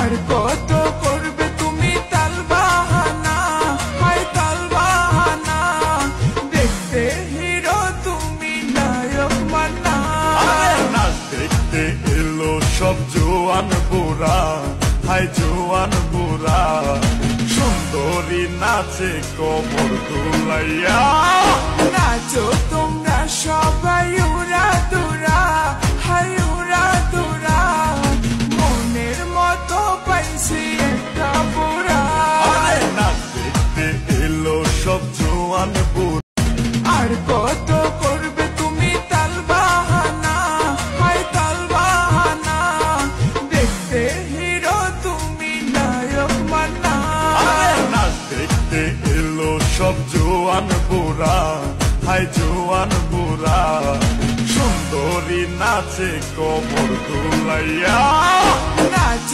আর কত করবে তুমি তাল বাহানা, হায় তাল বাহানা, দেখতে হিরো তুমি নায়ক মানা। নাচ দেখতে এলো সব জোয়ান বুড়া, হায় জোয়ান বুড়া, সুন্দরী নাচে কোমর দুলাইয়া। নাচো তোমরা সবাই উড়া দুরা, হায় উড়া দুরা, মনের মতো পাইছি একটা বুড়া। নাচ দেখতে এলো সব জোয়ান বুড়া। আর কত করবে তুমি তাল বাহানা, হায় তাল বাহানা, দেখতে হিরো তুমি নায়ক মানা। নাচ দেখতে এলো সব জোয়ান বুড়া, হায় জোয়ান বুড়া, সুন্দরী নাচে কোমর দুলাইয়া। নাচ